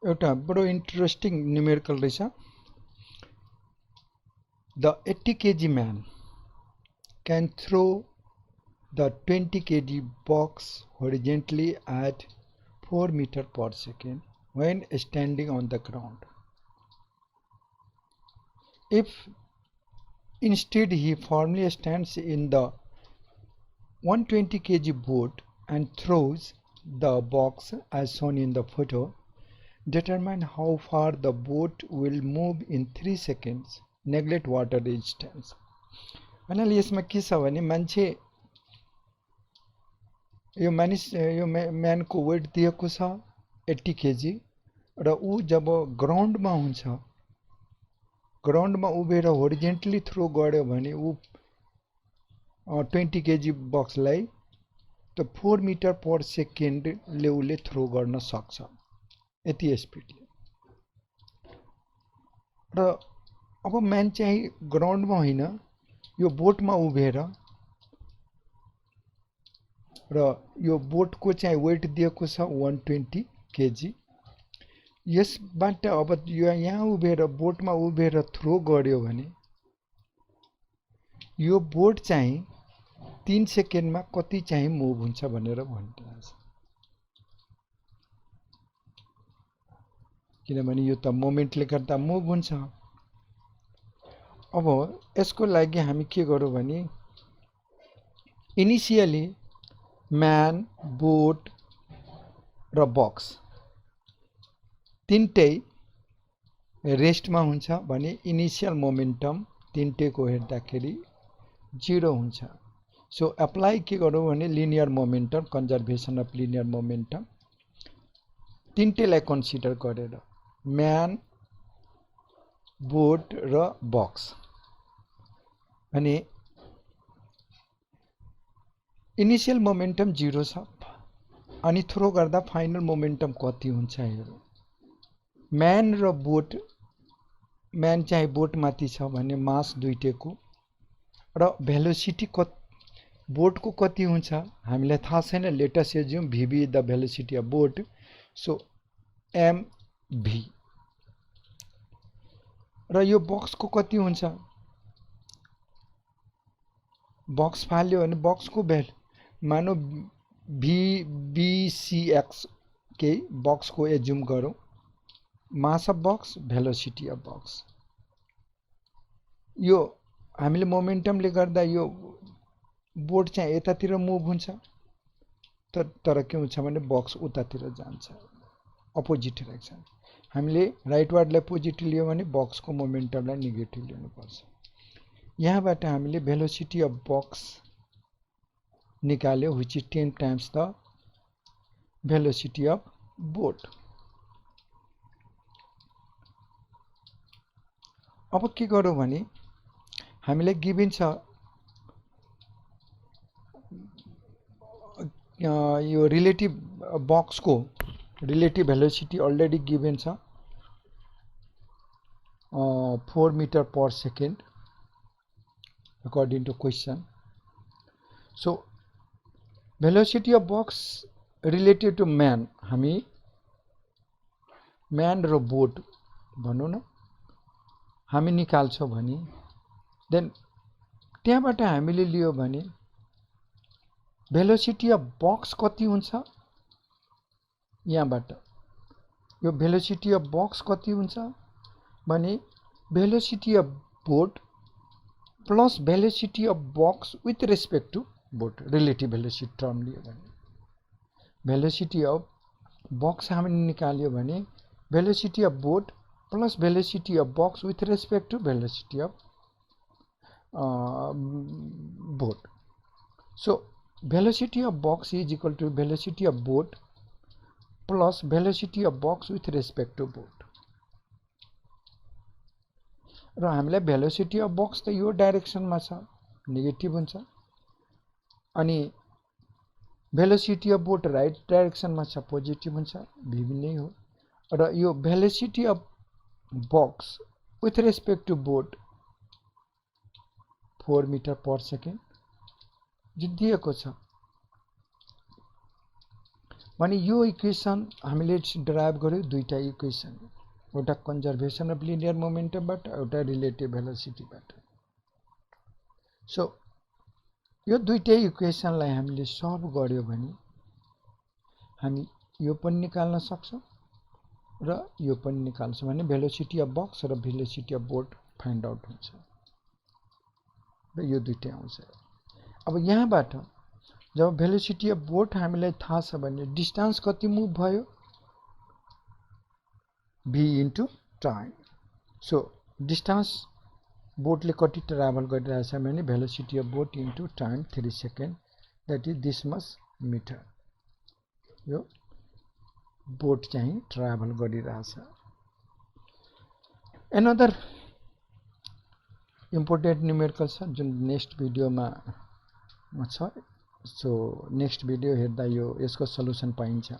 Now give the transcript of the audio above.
एउटा बडो interesting numerical रहेछ The 80 kg man can throw the 20 kg box horizontally at 4 meters per second when standing on the ground. If instead he firmly stands in the 120 kg boat and throws the box as shown in the photo, determine how far the boat will move in 3 seconds. Neglect water resistance. भन्नाले यसमा के छ भने मान्छे यो म्यानको weight दिएको छ 80 KG र ऊ जब ग्राउन्डमा हुन्छ ग्राउन्डमा उभिएर होरिजेन्टली थ्रो गर्यो भने ऊ 20 केजी बक्सलाई त 4 मिटर पर सेकेन्डले उसले थ्रो गर्न सक्छ यति स्पिडले र अब म्यान चाहिँ ग्राउन्डमा होइन यो बोटमा उभिएर र यो बोटको चाहिँ वेट दिएको छ 120 केजी यसबाट अब यो यहाँ उभिएर बोटमा उभिएर थ्रो गर्यो भने यो बोट चाहिँ 3 सेकेन्डमा कति चाहिँ मुभ हुन्छ भनेर भनिरहेको छ किनभने यो त मोमेन्टले गर्दा मुभ हुन्छ अब यसको लागि हामी के गरौँ भने इनिशियली म्यान बोट र बक्स तीनटै रेस्टमा हुन्छ भने इनिशियल मोमेन्टम तीनटैको हेर्दाखेरि 0 हुन्छ सो अप्लाई के गरौँ भने linear momentum conservation of linear momentum तीनटैलाई कन्सिडर गरेर म्यान बोट र बक्स भने इनिशियल मोमेन्टम 0 छ अनि थ्रो गर्दा फाइनल मोमेन्टम कति हुन्छ हेरौँ म्यान र बोट म्यान चाहिँ बोट माथि छ भने मास दुईटैको र भेलोसिटी बोटको कति हुन्छ हामीलाई थाहा छैन let us assume vb the velocity of boat so mv र यो बक्सको कति हुन्छ बक्स फाल्यो भने बक्सको भ्यालु मानौ vbcx के बक्सको एज्युम गरौँ mass of box velocity of box यो हामीले मोमेन्टमले गर्दा यो बोट चाहिँ यतातिर मुभ हुन्छ तर के हुन्छ भने बक्स उतातिर जान्छ अपोजिट डाइरेक्सन हामीले राइटवार्डलाई पोजिटिभ लियो भने बक्सको मोमेन्टमलाई नेगेटिभ लिनुपर्छ यहाँबाट हामीले भेलोसिटी अफ बक्स निकाल्यो which is 10 times the velocity of boat अब के गरौँ भने हामीलाई गिभन छ यो रिलेटिभ बक्सको रिलेटिभ भेलोसिटी अलरेडी गिभन छ 4 metre per second according to question so velocity of box related to man हामी म्यान र बोट भनौँ न हामी निकाल्छौँ भने देन त्यहाँबाट हामीले लियो भने भेलोसिटी अफ बक्स कति हुन्छ यहाँबाट यो भेलोसिटी अफ बक्स कति हुन्छ भने velocity of boat plus velocity of box with respect to boat relative velocity term लियो भने भेलोसिटी अफ बक्स हामीले निकाल्यो भने velocity of boat plus velocity of box with respect to velocity of boat so velocity of box is equal to velocity of boat plus velocity of box with respect to boat र हामीलाई velocity of box त यो डाइरेक्सनमा छ negative हुन्छ अनि velocity of boat right डाइरेक्सनमा छ positive हुन्छ भिन्न नै हो र यो velocity of box with respect to boat 4 metre per second दिएको छ भने यो इक्वेसन हामीले डराइभ गर्यो दुईटा इक्वेसन, एउटा कन्जर्भेसन अफ लिनियर मोमेन्टमबाट, एउटा रिलेटिभ भेलोसिटीबाट। सो यो दुईटै इक्वेसनलाई हामीले सल्भ गर्यो भने हामी यो पनि निकाल्न सक्छौं र यो पनि निकाल्छौं, भने भेलोसिटी अफ बक्स र velocity of boat find out हुन्छ र यो दुईटै आउँछ। अब यहाँबाट जब भेलोसिटी अफ बोट हामीलाई थाहा छ भने डिस्टेन्स कति मुभ भयो, v into time. So distance बोटले कति ट्राभल गरिरहेछ भने velocity of boat into time 3 second, that is this much meter. यो बोट चाहिँ ट्राभल गरिरहेछ। एनदर इम्पोर्टेन्ट न्युमेरिकल छ जुन नेक्स्ट भिडियोमा छ। सो नेक्स्ट भिडियो हेर्दा यो यसको सल्युसन पाइन्छ।